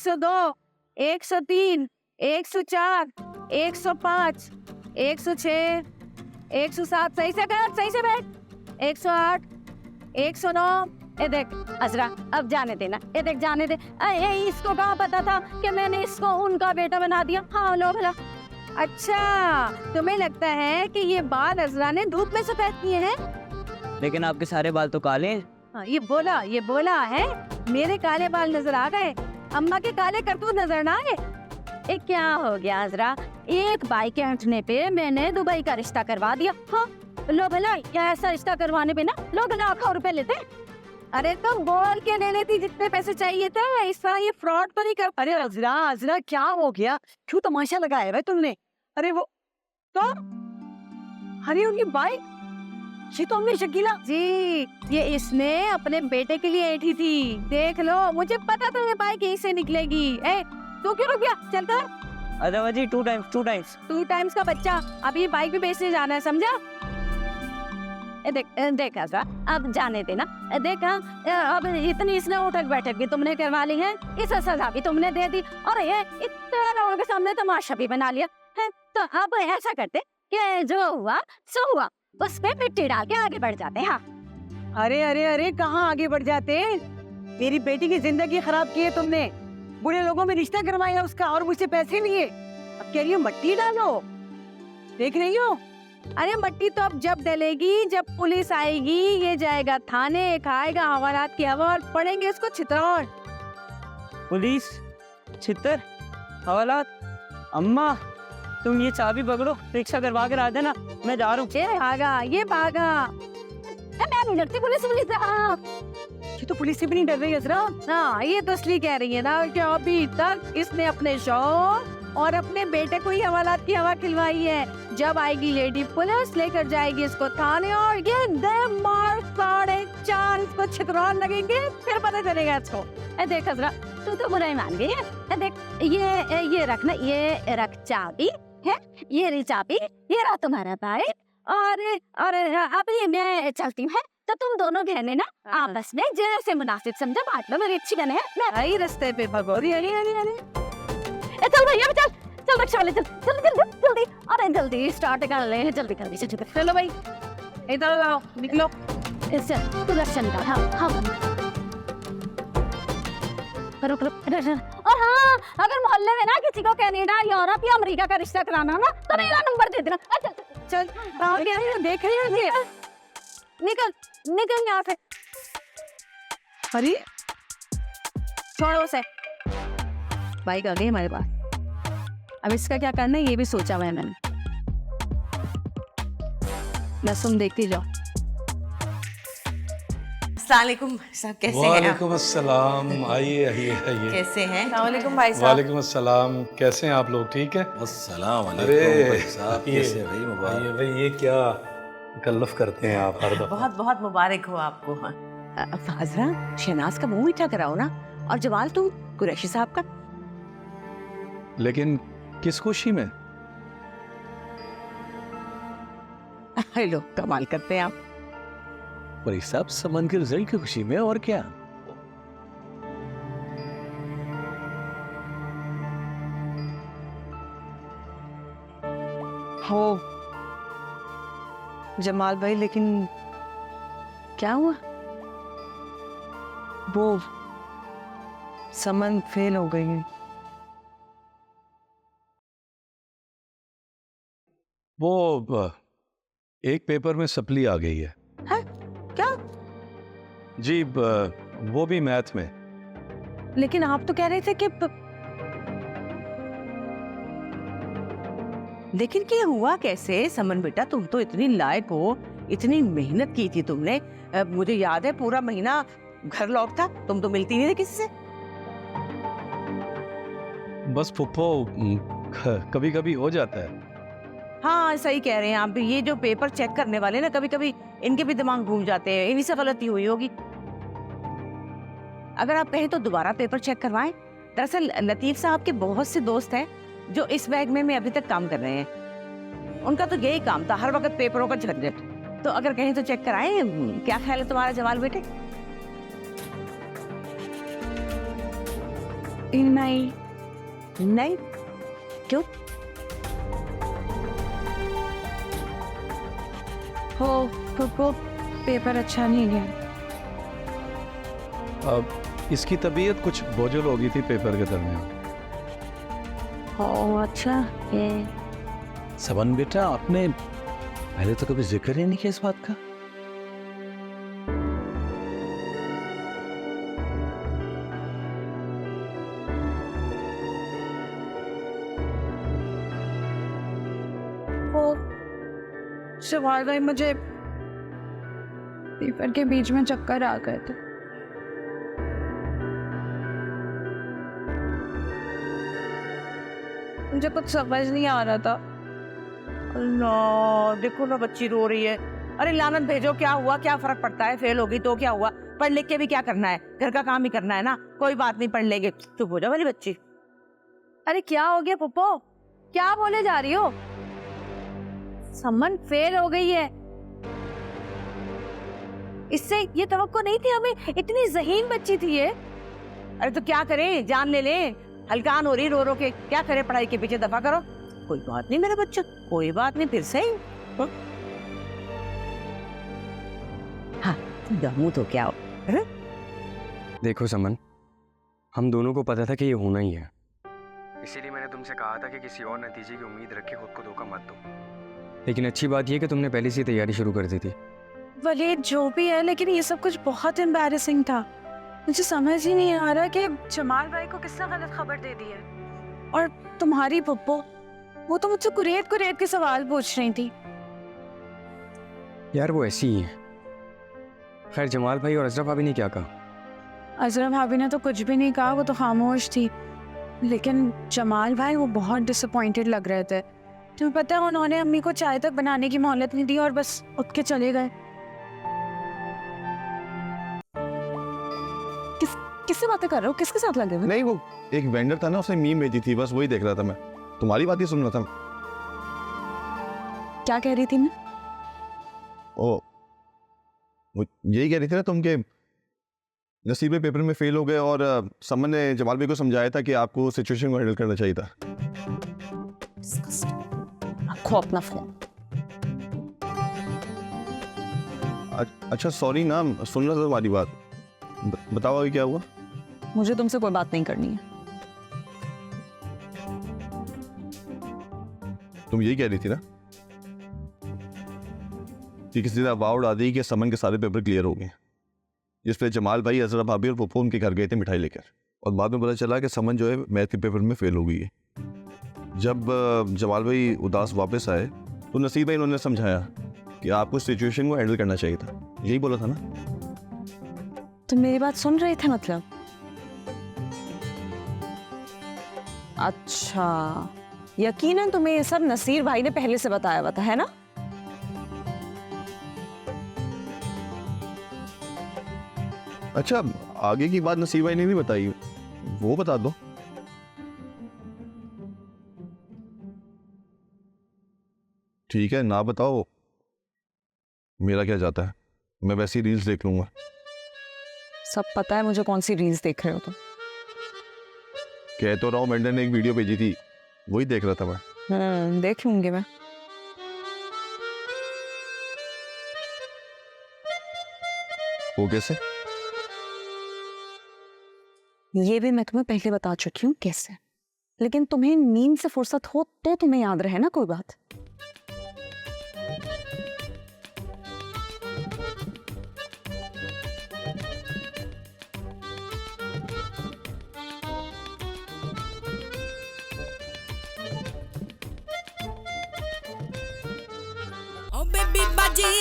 102, 103, 104, 105, 106, 107, सही से कर, सही से बैठ, 108, 109। ये देख अजरा, अब जाने देना, ये देख जाने दे। इसको कहाँ पता था कि मैंने इसको उनका बेटा बना दिया? हाँ लो भला। अच्छा, तुम्हें लगता है कि ये बाल अजरा ने धूप में सफेद किए हैं? लेकिन आपके सारे बाल तो काले हैं। हाँ, ये बोला है मेरे काले बाल नजर आ गए, अम्मा के काले करतूत नजर ना आए। क्या हो गया अजरा, एक बाई के अंटने पे मैंने दुबई का रिश्ता करवा दिया। हाँ लो भला, क्या ऐसा रिश्ता करवाने पे ना लोग लाखों रुपए लेते हैं। अरे तो बोल के ले लेती जितने पैसे चाहिए थे, ऐसा ये फ्रॉड तो नहीं कर। अरे अजरा क्या हो गया, क्यों तमाशा लगाया है तुमने? अरे वो तो, अरे उनकी बाइक, ये तो हमने शकीला जी, ये इसने अपने बेटे के लिए ऐठी थी। देख लो, मुझे पता था ये बाइक यहीं से निकलेगी। तू क्यों रुक गया? चल कर। अरे जी, 2 टाइम्स। 2 टाइम्स का बच्चा, अभी बाइक भी बेचने जाना है, समझा? देख आजा, अब जाने देना। देखा, अब इतनी इसने उठक बैठक भी तुमने करवा ली है, इसे सजा भी तुमने दे दी, और ये इतने लोगों के सामने तमाशा भी बना लिया है। तो अब ऐसा करते कि जो हुआ सो हुआ, उस पे मिट्टी डाल के आगे बढ़ जाते हैं। हाँ। अरे कहाँ आगे बढ़ जाते? मेरी बेटी की जिंदगी खराब की है तुमने, बुरे लोगों में रिश्ता करवाया उसका और मुझसे पैसे लिए। अब कह रही हो मट्टी डालो, देख रही हो? अरे मट्टी तो अब जब डलेगी, जब पुलिस आएगी, ये जाएगा थाने, खाएगा हवालात की हवा और पड़ेंगे इसको छितरौन। पुलिस, छितर, हवालात। अम्मा तुम ये चाबी पकड़ो, रिक्शा करवा कर आ जाना, मैं जा रहा हूँ। ये भागा। मैं नहीं डरती पुलिस से। ये तो पुलिस से भी नहीं डर रही अजरा। हाँ, ये तो इसलिए कह रही है ना कि अभी तक इसने अपने शौहर और अपने बेटे को ही हवालात की हवा खिलवाई है। जब आएगी लेडी पुलिस, लेकर जाएगी इसको थाने और ये मार 4.5 इसको छितरौन लगेंगे, फिर पता चलेगा इसको। देख अजरा, तू तो बुराई मान गई है। देख ये रखना, ये रख चाबी है, ये रही चाबी, ये रहा तुम्हारा बाइक, और अब ये मैं चलती हूँ। तो तुम दोनों बहनें ना आपस में जैसे मुनासिब समझा बांट लो, मेरी अच्छी बहन है। मैं आई रास्ते पे भगो रही। चल भैया चल रिक्शा वाले, जल्दी, अरे जल्दी स्टार्ट कर ले, जल्दी कर लीजिए। चलो भाई, इधर आओ, निकलो। तू रिक्शा निकाल। हाँ करो। और हाँ, अगर मोहल्ले में ना किसी को कनाडा, यूरोप या अमेरिका का रिश्ता कराना ना, तो मेरा नंबर दे देना। चल देख रही है, निकल यहाँ से। अरे छोड़ो उसे, बाइक आ गई हमारे पास। अब इसका क्या करना है ये भी सोचा हुआ है मैंने। बस तुम देखती जाओ। अस्सलामुअलैकुम साहब, कैसे हैं आप? वालेकुम अस्सलाम, आइए। कैसे हैं? अस्सलामुअलैकुम भाई साहब। वालेकुम अस्सलाम, कैसे हैं आप लोग? ठीक है। अस्सलाम अरे वालेकुम भाई साहब, कैसे भाई? मुबारक। आइए भाई, ये क्या तकल्लुफ करते हैं आप हर दफा? बहुत मुबारक हो आपको। हाँ। फाजरा, शहनाज का मुंह मीठा कराओ ना, और जवाल तुम कुरैशी साहब का। लेकिन किस खुशी में? हेलो, कमाल करते हैं आप। भाई साहब, समन के रिजल्ट की खुशी में, और क्या? हो जमाल भाई, लेकिन क्या हुआ? वो समन फेल हो गई है। वो एक पेपर में सप्ली आ गई है। क्या? जी, वो भी मैथ में। लेकिन आप तो कह रहे थे कि लेकिन क्या हुआ कैसे? समन बेटा, तुम तो इतनी लायक हो, इतनी मेहनत की थी तुमने। मुझे याद है पूरा महीना घर लौट था, तुम तो मिलती नहीं थे किसी से। बस फुप्पो, कभी कभी हो जाता है। हाँ सही कह रहे हैं आप भी। ये जो पेपर चेक करने वाले ना, कभी कभी इनके भी दिमाग घूम जाते हैं, इन्हीं से गलती हुई होगी। अगर आप कहें तो दोबारा पेपर चेक करवाएं। दरअसल लतीफ साहब के बहुत से दोस्त हैं जो इस बैग में अभी तक काम कर रहे हैं। उनका तो यही काम था, हर वक्त पेपरों का झंझट। तो अगर कहें तो चेक कराएं। क्या ख्याल है तुम्हारा जवाल बेटे? नहीं, नहीं, क्यों? हो को पेपर अच्छा नहीं गया। अब इसकी तबीयत कुछ बोझल हो गई थी पेपर के दरमियान। ओ अच्छा, ये समन बेटा, आपने पहले तो कभी जिक्र ही नहीं किया इस बात का। वो सवाल भाई, मुझे पेपर के बीच में चक्कर आ गए थे। मुझे कुछ समझ नहीं आ रहा था। अल्लाह, देखो ना बच्ची रो रही है। अरे लानत भेजो, क्या हुआ, क्या फर्क पड़ता है, फेल होगी तो क्या हुआ, पढ़ लिख के भी क्या करना है, घर का काम ही करना है ना, कोई बात नहीं, पढ़ लेंगे। चुप हो जा मेरी बच्ची। अरे क्या हो गया पप्पो, क्या बोले जा रही हो? समन फेल हो गई है, इससे ये तवक्को नहीं थी हमें, इतनी ज़हीन बच्ची थी ये। अरे तो क्या करें, जान ले ले, हलकान हो रही रो रो के, क्या करे, पढ़ाई के पीछे दफा करो। कोई बात नहीं मेरा बच्चा, कोई बात नहीं, फिर से ही। हाँ दमू तो क्या हो। देखो समन, हम दोनों को पता था कि ये होना ही है, इसीलिए मैंने तुमसे कहा था कि किसी और नतीजे की उम्मीद रख के खुद को धोखा मत दो। लेकिन अच्छी बात यह कि तुमने पहले से तैयारी शुरू कर दी थी। वलीद जो भी है, लेकिन ये सब कुछ बहुत एम्बैरेसिंग था। मुझे समझ ही नहीं आ रहा कि जमाल भाई को किसने गलत खबर दे दी है। और तुम्हारी पप्पो, वो तो मुझसे कुरेद कुरेद के सवाल पूछ रही थी। यार वो ऐसी ही है। खैर जमाल भाई और अजरा भाभी ने क्या कहा? अजरा भाभी ने तो कुछ भी नहीं कहा, वो तो खामोश थी। लेकिन जमाल भाई वो बहुत डिसअपॉइंटेड लग रहे थे। तुम्हें पता है, उन्होंने अम्मी को चाय तक बनाने की मोहलत नहीं दी और बस उठ के चले गए। किससे बातें कर रहे हो, किसके साथ लगे हुए? नहीं, वो एक वेंडर था ना, उसने मीम भेजी थी, बस वही देख रहा था मैं। तुम्हारी बात ही सुन रहा था। क्या कह रही थी मैं? वो यही कह रही थी ना तुम के नसीब में पेपर में फेल हो गए, और समन ने जमाल भाई को समझाया था कि आपको सिचुएशन को हैंडल करना चाहिए था। रखो अपना फोन। अच्छा सॉरी ना, सुन रहा था तुम्हारी बात। बताओ अभी क्या हुआ? मुझे तुमसे कोई बात नहीं करनी है। तुम यही कह रही थी ना कि किसी ने अफवाह उड़ा दी कि समन के सारे पेपर क्लियर हो गए, जिस पे जमाल भाई, अजरा भाभी और पप्पू उनके घर गए थे मिठाई लेकर, और बाद में पता चला कि समन जो है मैथ के पेपर में फेल हो गई है। जब जमाल भाई उदास वापस आए तो नसीब भाई उन्होंने समझाया कि आपको सिचुएशन को हैंडल करना चाहिए था। यही बोला था ना? तुम मेरी बात सुन रहे थे मतलब? अच्छा, यकीनन तुम्हें ये सब नसीर भाई ने पहले से बताया हुआ था, है ना? अच्छा, आगे की बात नसीब भाई ने नहीं बताई, वो बता दो। ठीक है, ना बताओ, मेरा क्या जाता है, मैं वैसे ही रील्स देख लूंगा। सब पता है मुझे कौन सी रील्स देख रहे हो तुम। कह तो रहा हूं, मेंढर ने एक वीडियो भेजी थी, वही देख रहा था मैं। देख लूंगी मैं। वो कैसे? ये भी मैं तुम्हें पहले बता चुकी हूँ कैसे, लेकिन तुम्हें नींद से फुर्सत हो तो तुम्हें याद रहे ना कोई बात। ओ बेबी बाजी